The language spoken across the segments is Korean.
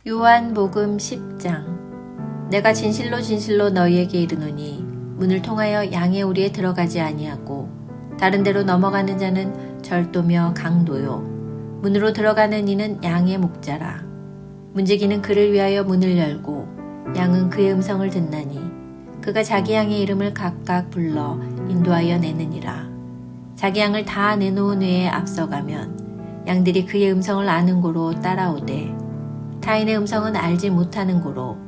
요한복음 10장. 내가 진실로 진실로 너희에게 이르노니 문을 통하여 양의 우리에 들어가지 아니하고 다른 데로 넘어가는 자는 절도며 강도요 문으로 들어가는 이는 양의 목자라. 문지기는 그를 위하여 문을 열고 양은 그의 음성을 듣나니 그가 자기 양의 이름을 각각 불러 인도하여 내느니라. 자기 양을 다 내놓은 후에 앞서가면 양들이 그의 음성을 아는 고로 따라오되 타인의 음성은 알지 못하는 고로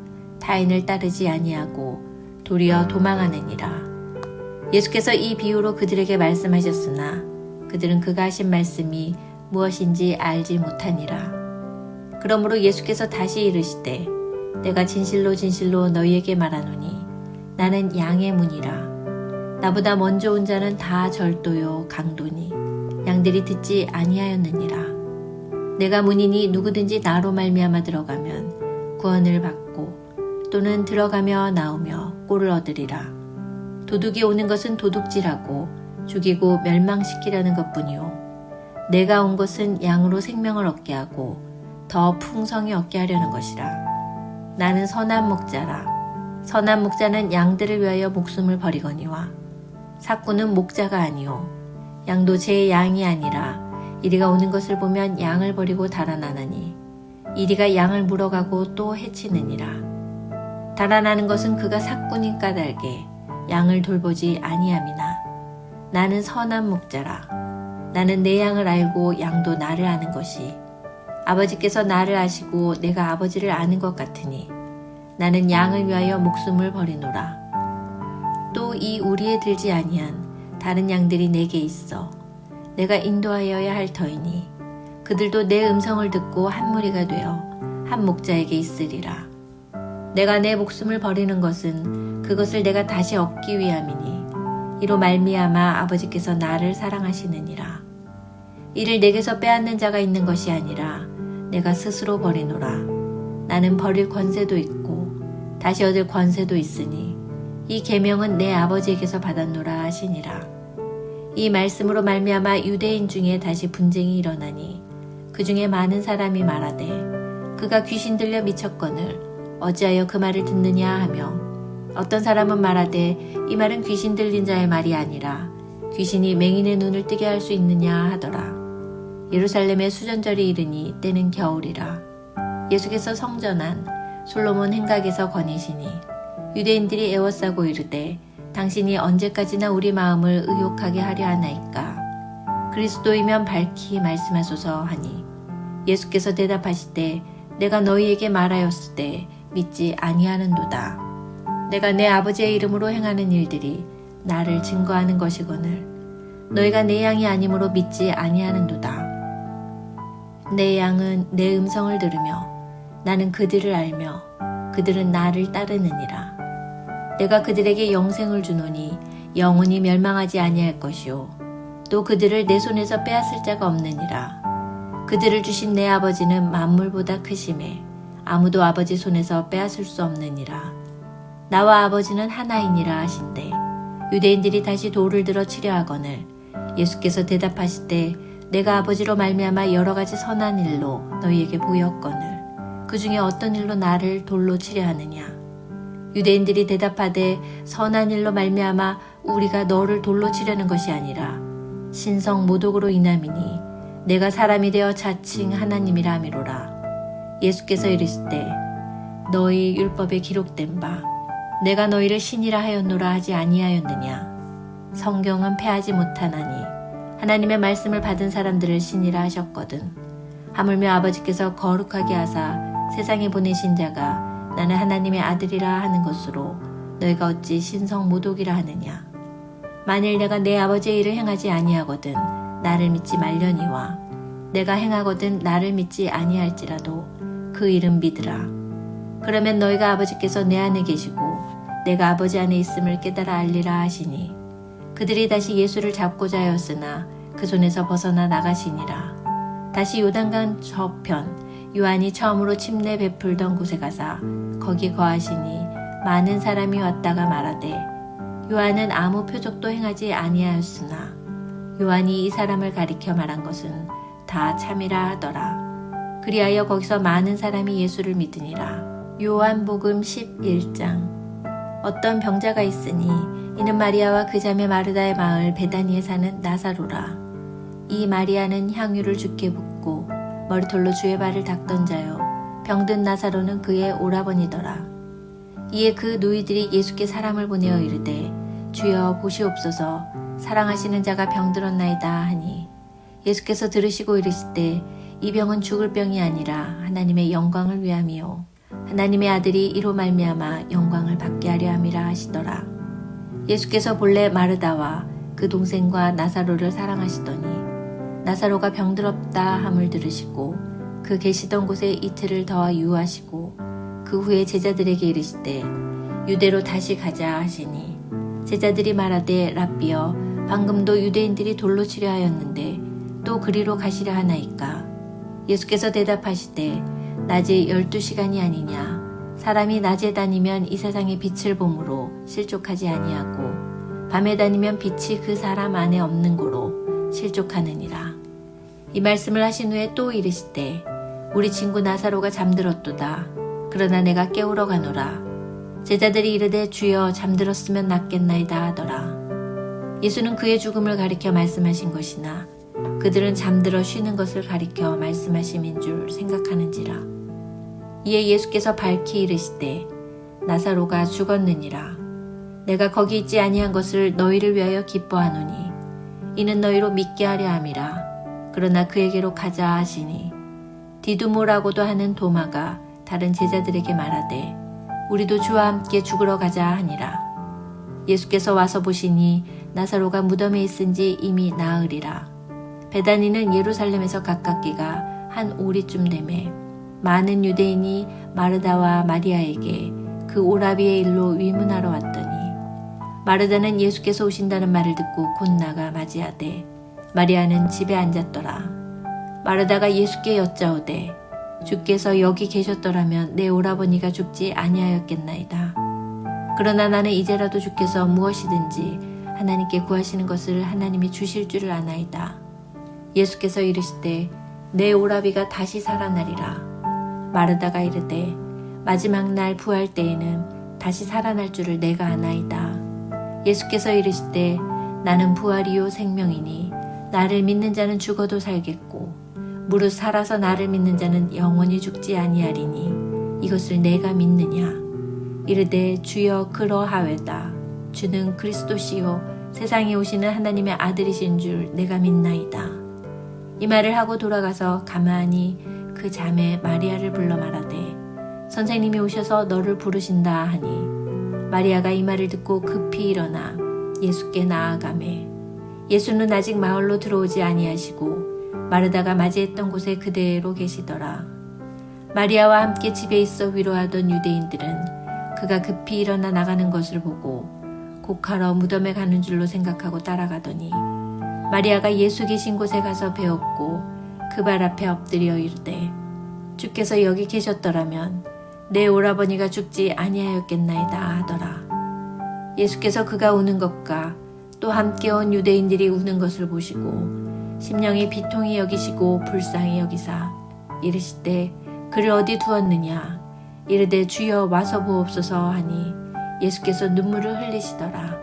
타인을 따르지 아니하고 도리어 도망하느니라. 예수께서 이 비유로 그들에게 말씀하셨으나 그들은 그가 하신 말씀이 무엇인지 알지 못하니라. 그러므로 예수께서 다시 이르시되 내가 진실로 진실로 너희에게 말하노니 나는 양의 문이라. 나보다 먼저 온 자는 다 절도요 강도니 양들이 듣지 아니하였느니라. 내가 문이니 누구든지 나로 말미암아 들어가면 구원을 받고 또는 들어가며 나오며 꼴을 얻으리라. 도둑이 오는 것은 도둑질하고 죽이고 멸망시키려는 것뿐이요 내가 온 것은 양으로 생명을 얻게 하고 더 풍성히 얻게 하려는 것이라. 나는 선한 목자라. 선한 목자는 양들을 위하여 목숨을 버리거니와 삭구는 목자가 아니요 양도 제 양이 아니라 이리가 오는 것을 보면 양을 버리고 달아나느니 이리가 양을 물어가고 또 해치느니라. 달아나는 것은 그가 삭군인 까닭에 양을 돌보지 아니함이나 나는 선한 목자라. 나는 내 양을 알고 양도 나를 아는 것이 아버지께서 나를 아시고 내가 아버지를 아는 것 같으니 나는 양을 위하여 목숨을 버리노라. 또 이 우리에 들지 아니한 다른 양들이 내게 있어 내가 인도하여야 할 터이니 그들도 내 음성을 듣고 한 무리가 되어 한 목자에게 있으리라. 내가 내 목숨을 버리는 것은 그것을 내가 다시 얻기 위함이니 이로 말미암아 아버지께서 나를 사랑하시느니라. 이를 내게서 빼앗는 자가 있는 것이 아니라 내가 스스로 버리노라. 나는 버릴 권세도 있고 다시 얻을 권세도 있으니 이 계명은 내 아버지에게서 받았노라 하시니라. 이 말씀으로 말미암아 유대인 중에 다시 분쟁이 일어나니 그 중에 많은 사람이 말하되 그가 귀신 들려 미쳤거늘 어찌하여 그 말을 듣느냐 하며 어떤 사람은 말하되 이 말은 귀신 들린 자의 말이 아니라 귀신이 맹인의 눈을 뜨게 할 수 있느냐 하더라. 예루살렘에 수전절이 이르니 때는 겨울이라. 예수께서 성전한 솔로몬 행각에서 거니시니 유대인들이 애워싸고 이르되 당신이 언제까지나 우리 마음을 의욕하게 하려 하나이까? 그리스도이면 밝히 말씀하소서 하니 예수께서 대답하시되 내가 너희에게 말하였으되 믿지 아니하는도다. 내가 내 아버지의 이름으로 행하는 일들이 나를 증거하는 것이거늘 너희가 내 양이 아니므로 믿지 아니하는도다. 내 양은 내 음성을 들으며 나는 그들을 알며 그들은 나를 따르느니라. 내가 그들에게 영생을 주노니 영원히 멸망하지 아니할 것이요 또 그들을 내 손에서 빼앗을 자가 없느니라. 그들을 주신 내 아버지는 만물보다 크심에 아무도 아버지 손에서 빼앗을 수 없느니라. 나와 아버지는 하나이니라 하신대 유대인들이 다시 돌을 들어 치려 하거늘 예수께서 대답하시되 내가 아버지로 말미암아 여러 가지 선한 일로 너희에게 보였거늘 그 중에 어떤 일로 나를 돌로 치려 하느냐. 유대인들이 대답하되 선한 일로 말미암아 우리가 너를 돌로 치려는 것이 아니라 신성 모독으로 인함이니 내가 사람이 되어 자칭 하나님이라 함이로라. 예수께서 이르시되 너희 율법에 기록된 바 내가 너희를 신이라 하였노라 하지 아니하였느냐. 성경은 패하지 못하나니 하나님의 말씀을 받은 사람들을 신이라 하셨거든. 하물며 아버지께서 거룩하게 하사 세상에 보내신 자가 나는 하나님의 아들이라 하는 것으로 너희가 어찌 신성 모독이라 하느냐. 만일 내가 내 아버지의 일을 행하지 아니하거든 나를 믿지 말려니와 내가 행하거든 나를 믿지 아니할지라도 그 일은 믿으라. 그러면 너희가 아버지께서 내 안에 계시고 내가 아버지 안에 있음을 깨달아 알리라 하시니 그들이 다시 예수를 잡고자 하였으나 그 손에서 벗어나 나가시니라. 다시 요단강 저편 요한이 처음으로 침례 베풀던 곳에 가사 거기 거하시니 많은 사람이 왔다가 말하되 요한은 아무 표적도 행하지 아니하였으나 요한이 이 사람을 가리켜 말한 것은 다 참이라 하더라. 그리하여 거기서 많은 사람이 예수를 믿으니라. 요한복음 11장. 어떤 병자가 있으니 이는 마리아와 그 자매 마르다의 마을 베다니에 사는 나사로라. 이 마리아는 향유를 주께 붓고 머리털로 주의 발을 닦던 자요 병든 나사로는 그의 오라버니더라. 이에 그 누이들이 예수께 사람을 보내어 이르되 주여 보시옵소서 사랑하시는 자가 병들었나이다 하니 예수께서 들으시고 이르시되 이 병은 죽을 병이 아니라 하나님의 영광을 위함이요 하나님의 아들이 이로 말미암아 영광을 받게 하려 함이라 하시더라. 예수께서 본래 마르다와 그 동생과 나사로를 사랑하시더니 나사로가 병들었다 함을 들으시고 그 계시던 곳에 이틀을 더 유하시고 그 후에 제자들에게 이르시되 유대로 다시 가자 하시니 제자들이 말하되 랍비여 방금도 유대인들이 돌로 치려 하였는데 또 그리로 가시려 하나이까. 예수께서 대답하시되 낮이 12시간이 아니냐. 사람이 낮에 다니면 이 세상의 빛을 보므로 실족하지 아니하고 밤에 다니면 빛이 그 사람 안에 없는 고로 실족하느니라. 이 말씀을 하신 후에 또 이르시되 우리 친구 나사로가 잠들었도다. 그러나 내가 깨우러 가노라. 제자들이 이르되 주여 잠들었으면 낫겠나이다 하더라. 예수는 그의 죽음을 가리켜 말씀하신 것이나 그들은 잠들어 쉬는 것을 가리켜 말씀하심인 줄 생각하는지라. 이에 예수께서 밝히 이르시되 나사로가 죽었느니라. 내가 거기 있지 아니한 것을 너희를 위하여 기뻐하노니 이는 너희로 믿게 하려 함이라. 그러나 그에게로 가자 하시니 디두모라고도 하는 도마가 다른 제자들에게 말하되 우리도 주와 함께 죽으러 가자 하니라. 예수께서 와서 보시니 나사로가 무덤에 있은지 이미 나으리라. 베다니는 예루살렘에서 가깝기가 한 오리쯤 되매 많은 유대인이 마르다와 마리아에게 그 오라비의 일로 위문하러 왔더니 마르다는 예수께서 오신다는 말을 듣고 곧 나가 맞이하되 마리아는 집에 앉았더라. 마르다가 예수께 여짜오되 주께서 여기 계셨더라면 내 오라버니가 죽지 아니하였겠나이다. 그러나 나는 이제라도 주께서 무엇이든지 하나님께 구하시는 것을 하나님이 주실 줄을 아나이다. 예수께서 이르시되 내 오라비가 다시 살아나리라. 마르다가 이르되 마지막 날 부활 때에는 다시 살아날 줄을 내가 아나이다. 예수께서 이르시되 나는 부활이요 생명이니 나를 믿는 자는 죽어도 살겠고 무릇 살아서 나를 믿는 자는 영원히 죽지 아니하리니 이것을 내가 믿느냐. 이르되 주여 그러하외다. 주는 그리스도시요 세상에 오시는 하나님의 아들이신 줄 내가 믿나이다. 이 말을 하고 돌아가서 가만히 그 자매 마리아를 불러 말하되 선생님이 오셔서 너를 부르신다 하니 마리아가 이 말을 듣고 급히 일어나 예수께 나아가매 예수는 아직 마을로 들어오지 아니하시고 마르다가 맞이했던 곳에 그대로 계시더라. 마리아와 함께 집에 있어 위로하던 유대인들은 그가 급히 일어나 나가는 것을 보고 곡하러 무덤에 가는 줄로 생각하고 따라가더니 마리아가 예수 계신 곳에 가서 배웠고 그 발 앞에 엎드려 이르되 주께서 여기 계셨더라면 내 오라버니가 죽지 아니하였겠나이다 하더라. 예수께서 그가 우는 것과 또 함께 온 유대인들이 우는 것을 보시고 심령이 비통히 여기시고 불쌍히 여기사 이르시되 그를 어디 두었느냐. 이르되 주여 와서 보옵소서 하니 예수께서 눈물을 흘리시더라.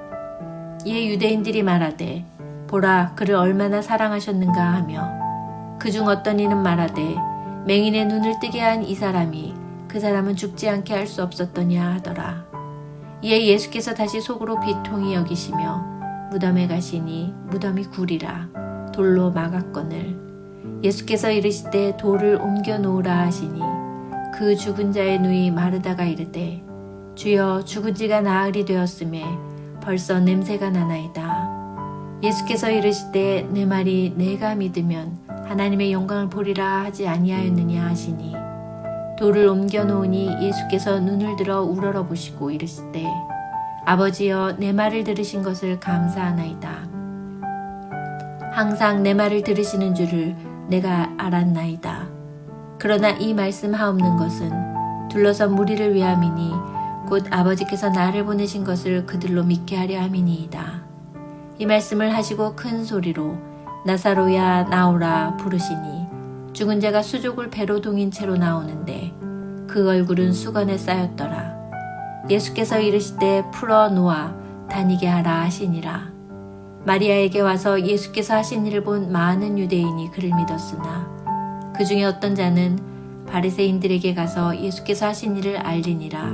이에 유대인들이 말하되 보라 그를 얼마나 사랑하셨는가 하며 그중 어떤 이는 말하되 맹인의 눈을 뜨게 한 이 사람이 그 사람은 죽지 않게 할 수 없었더냐 하더라. 이에 예수께서 다시 속으로 비통히 여기시며 무덤에 가시니 무덤이 구리라 돌로 막았거늘 예수께서 이르시되 돌을 옮겨 놓으라 하시니 그 죽은 자의 누이 마르다가 이르되 주여 죽은 지가 나흘이 되었음에 벌써 냄새가 나나이다. 예수께서 이르시되 내 말이 내가 믿으면 하나님의 영광을 보리라 하지 아니하였느냐 하시니 돌을 옮겨 놓으니 예수께서 눈을 들어 우러러 보시고 이르시되 아버지여 내 말을 들으신 것을 감사하나이다. 항상 내 말을 들으시는 줄을 내가 알았나이다. 그러나 이 말씀 하옵는 것은 둘러선 무리를 위함이니 곧 아버지께서 나를 보내신 것을 그들로 믿게 하려 함이니이다. 이 말씀을 하시고 큰 소리로 나사로야 나오라 부르시니 죽은 자가 수족을 배로 동인 채로 나오는데 그 얼굴은 수건에 쌓였더라. 예수께서 이르시되 풀어 놓아 다니게 하라 하시니라. 마리아에게 와서 예수께서 하신 일을 본 많은 유대인이 그를 믿었으나 그 중에 어떤 자는 바리새인들에게 가서 예수께서 하신 일을 알리니라.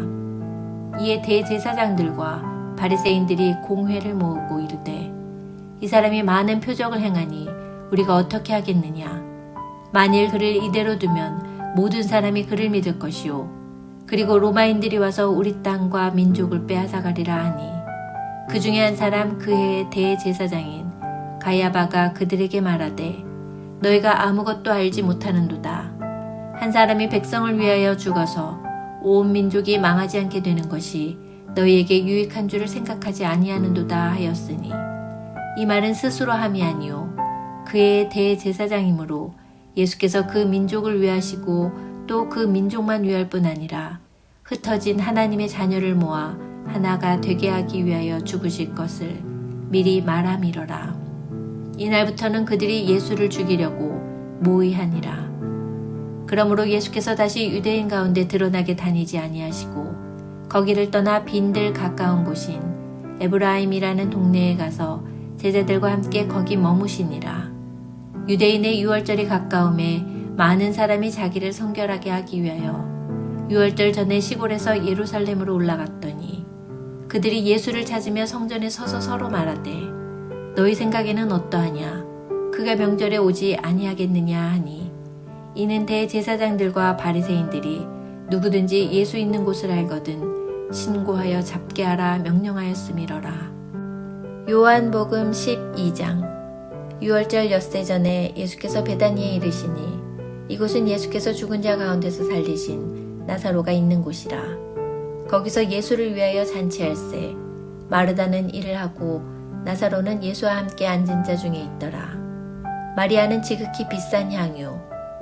이에 대제사장들과 바리새인들이 공회를 모으고 이르되 이 사람이 많은 표적을 행하니 우리가 어떻게 하겠느냐. 만일 그를 이대로 두면 모든 사람이 그를 믿을 것이요 그리고 로마인들이 와서 우리 땅과 민족을 빼앗아가리라 하니 그 중에 한 사람 그 해의 대제사장인 가야바가 그들에게 말하되 너희가 아무것도 알지 못하는도다. 한 사람이 백성을 위하여 죽어서 온 민족이 망하지 않게 되는 것이 너희에게 유익한 줄을 생각하지 아니하는도다 하였으니 이 말은 스스로 함이 아니요 그의 대제사장이므로 예수께서 그 민족을 위하시고 또 그 민족만 위할 뿐 아니라 흩어진 하나님의 자녀를 모아 하나가 되게 하기 위하여 죽으실 것을 미리 말함이러라. 이날부터는 그들이 예수를 죽이려고 모의하니라. 그러므로 예수께서 다시 유대인 가운데 드러나게 다니지 아니하시고 거기를 떠나 빈들 가까운 곳인 에브라임이라는 동네에 가서 제자들과 함께 거기 머무시니라. 유대인의 유월절이 가까움에 많은 사람이 자기를 성결하게 하기 위하여 유월절 전에 시골에서 예루살렘으로 올라갔더니 그들이 예수를 찾으며 성전에 서서 서로 말하되 너희 생각에는 어떠하냐 그가 명절에 오지 아니하겠느냐 하니 이는 대제사장들과 바리새인들이 누구든지 예수 있는 곳을 알거든 신고하여 잡게 하라 명령하였음이러라. 요한복음 12장. 유월절 엿새 전에 예수께서 베다니에 이르시니 이곳은 예수께서 죽은 자 가운데서 살리신 나사로가 있는 곳이라. 거기서 예수를 위하여 잔치할세 마르다는 일을 하고 나사로는 예수와 함께 앉은 자 중에 있더라. 마리아는 지극히 비싼 향유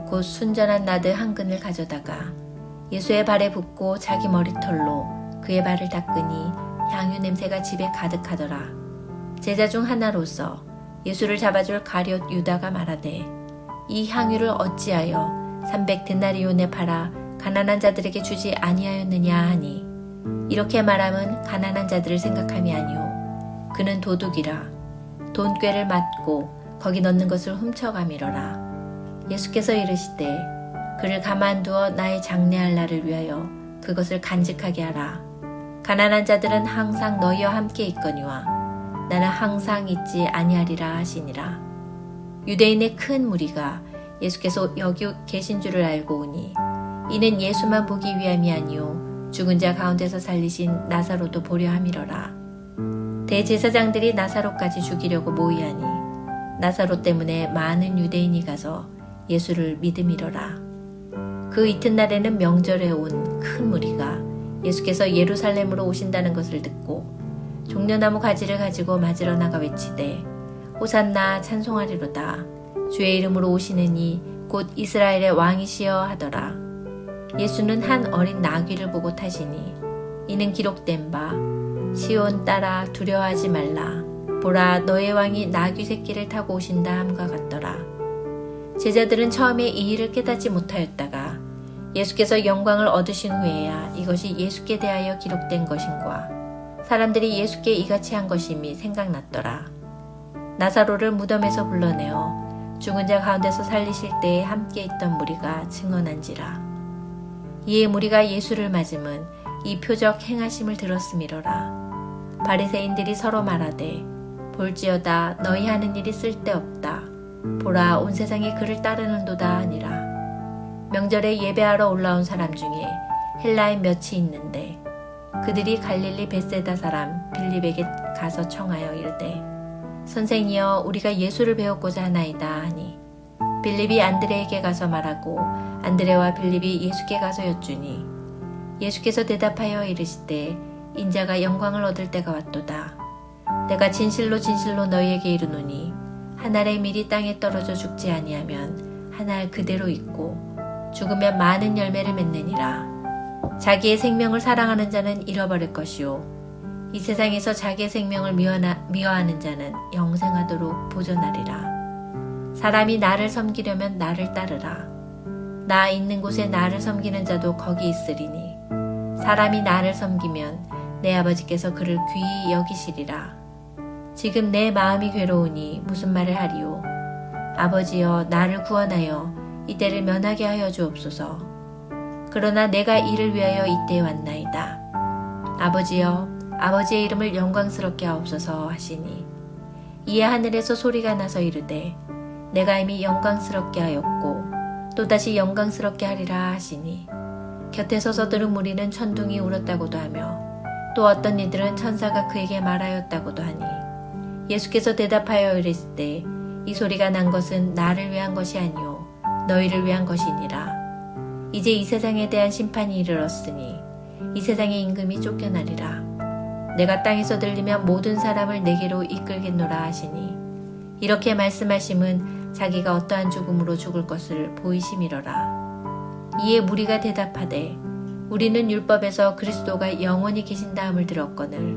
곧 순전한 나드 한 근을 가져다가 예수의 발에 붓고 자기 머리털로 그의 발을 닦으니 향유 냄새가 집에 가득하더라. 제자 중 하나로서 예수를 잡아줄 가룟 유다가 말하되 이 향유를 어찌하여 300데나리온에 팔아 가난한 자들에게 주지 아니하였느냐 하니 이렇게 말함은 가난한 자들을 생각함이 아니오 그는 도둑이라 돈꾀를 맞고 거기 넣는 것을 훔쳐가미러라. 예수께서 이르시되 그를 가만두어 나의 장래할 날을 위하여 그것을 간직하게 하라. 가난한 자들은 항상 너희와 함께 있거니와 나는 항상 있지 아니하리라 하시니라. 유대인의 큰 무리가 예수께서 여기 계신 줄을 알고 오니 이는 예수만 보기 위함이 아니요 죽은 자 가운데서 살리신 나사로도 보려 함이러라. 대제사장들이 나사로까지 죽이려고 모의하니 나사로 때문에 많은 유대인이 가서 예수를 믿음이러라. 그 이튿날에는 명절에 온 큰 무리가 예수께서 예루살렘으로 오신다는 것을 듣고 종려나무 가지를 가지고 맞으러 나가 외치되 호산나 찬송하리로다. 주의 이름으로 오시는 이 곧 이스라엘의 왕이시여 하더라. 예수는 한 어린 나귀를 보고 타시니 이는 기록된 바 시온 딸아 두려워하지 말라. 보라 너의 왕이 나귀 새끼를 타고 오신다 함과 같더라. 제자들은 처음에 이 일을 깨닫지 못하였다가 예수께서 영광을 얻으신 후에야 이것이 예수께 대하여 기록된 것인과 사람들이 예수께 이같이 한 것임이 생각났더라. 나사로를 무덤에서 불러내어 죽은 자 가운데서 살리실 때에 함께 있던 무리가 증언한지라. 이에 무리가 예수를 맞음은 이 표적 행하심을 들었음이로라. 바리새인들이 서로 말하되 볼지어다 너희 하는 일이 쓸데없다. 보라 온 세상이 그를 따르는도다 하니라. 명절에 예배하러 올라온 사람 중에 헬라인 몇이 있는데 그들이 갈릴리 벳세다 사람 빌립에게 가서 청하여 이르되 선생이여 우리가 예수를 배웠고자 하나이다 하니 빌립이 안드레에게 가서 말하고 안드레와 빌립이 예수께 가서 여쭈니 예수께서 대답하여 이르시되 인자가 영광을 얻을 때가 왔도다. 내가 진실로 진실로 너희에게 이르노니 한 알의 밀이 땅에 떨어져 죽지 아니하면 한 알 그대로 있고 죽으면 많은 열매를 맺느니라. 자기의 생명을 사랑하는 자는 잃어버릴 것이요 이 세상에서 자기의 생명을 미워하는 자는 영생하도록 보존하리라. 사람이 나를 섬기려면 나를 따르라. 나 있는 곳에 나를 섬기는 자도 거기 있으리니 사람이 나를 섬기면 내 아버지께서 그를 귀히 여기시리라. 지금 내 마음이 괴로우니 무슨 말을 하리요. 아버지여 나를 구원하여 이 때를 면하게 하여 주옵소서. 그러나 내가 이를 위하여 이때에 왔나이다. 아버지여 아버지의 이름을 영광스럽게 하옵소서 하시니 이에 하늘에서 소리가 나서 이르되 내가 이미 영광스럽게 하였고 또다시 영광스럽게 하리라 하시니 곁에 서서 들은 무리는 천둥이 울었다고도 하며 또 어떤 이들은 천사가 그에게 말하였다고도 하니 예수께서 대답하여 이르시되 이 소리가 난 것은 나를 위한 것이 아니요 너희를 위한 것이니라. 이제 이 세상에 대한 심판이 이르렀으니 이 세상의 임금이 쫓겨나리라. 내가 땅에서 들리면 모든 사람을 내게로 이끌겠노라 하시니 이렇게 말씀하심은 자기가 어떠한 죽음으로 죽을 것을 보이심이로라. 이에 무리가 대답하되 우리는 율법에서 그리스도가 영원히 계신다함을 들었거늘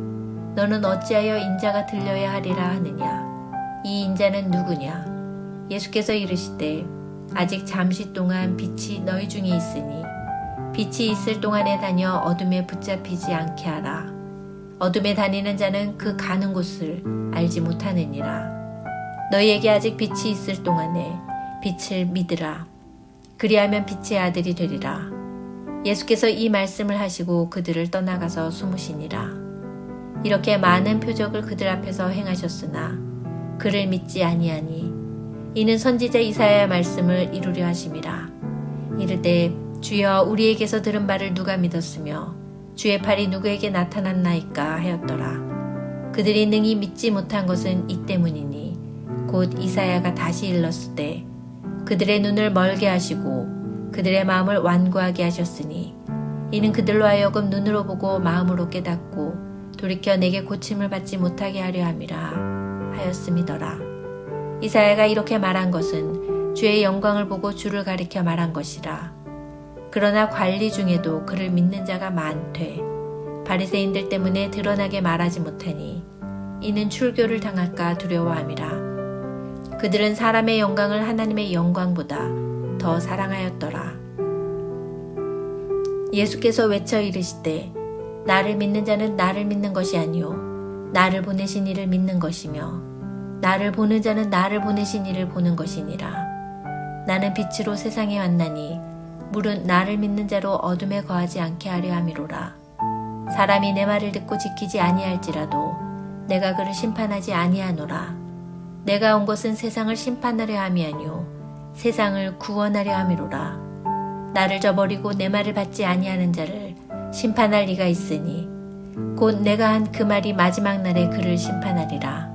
너는 어찌하여 인자가 들려야 하리라 하느냐. 이 인자는 누구냐. 예수께서 이르시되 아직 잠시 동안 빛이 너희 중에 있으니 빛이 있을 동안에 다녀 어둠에 붙잡히지 않게 하라. 어둠에 다니는 자는 그 가는 곳을 알지 못하느니라. 너희에게 아직 빛이 있을 동안에 빛을 믿으라. 그리하면 빛의 아들이 되리라. 예수께서 이 말씀을 하시고 그들을 떠나가서 숨으시니라. 이렇게 많은 표적을 그들 앞에서 행하셨으나 그를 믿지 아니하니 이는 선지자 이사야의 말씀을 이루려 하심이라. 이르되 주여 우리에게서 들은 바를 누가 믿었으며 주의 팔이 누구에게 나타났나이까 하였더라. 그들이 능히 믿지 못한 것은 이 때문이니 곧 이사야가 다시 일렀으되 그들의 눈을 멀게 하시고 그들의 마음을 완고하게 하셨으니 이는 그들로 하여금 눈으로 보고 마음으로 깨닫고 돌이켜 내게 고침을 받지 못하게 하려 함이라 하였음이더라. 이사야가 이렇게 말한 것은 주의 영광을 보고 주를 가리켜 말한 것이라. 그러나 관리 중에도 그를 믿는 자가 많되 바리새인들 때문에 드러나게 말하지 못하니 이는 출교를 당할까 두려워함이라. 그들은 사람의 영광을 하나님의 영광보다 더 사랑하였더라. 예수께서 외쳐 이르시되 나를 믿는 자는 나를 믿는 것이 아니요 나를 보내신 이를 믿는 것이며 나를 보는 자는 나를 보내신 이를 보는 것이니라. 나는 빛으로 세상에 왔나니 물은 나를 믿는 자로 어둠에 거하지 않게 하려 함이로라. 사람이 내 말을 듣고 지키지 아니할지라도 내가 그를 심판하지 아니하노라. 내가 온 것은 세상을 심판하려 함이 아니요 세상을 구원하려 함이로라. 나를 저버리고 내 말을 받지 아니하는 자를 심판할 리가 있으니 곧 내가 한 그 말이 마지막 날에 그를 심판하리라.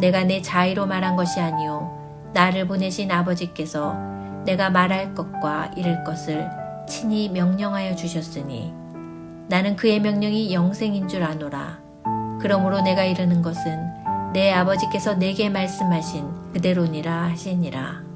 내가 내 자의로 말한 것이 아니요 나를 보내신 아버지께서 내가 말할 것과 이를 것을 친히 명령하여 주셨으니 나는 그의 명령이 영생인 줄 아노라. 그러므로 내가 이르는 것은 내 아버지께서 내게 말씀하신 그대로니라 하시니라.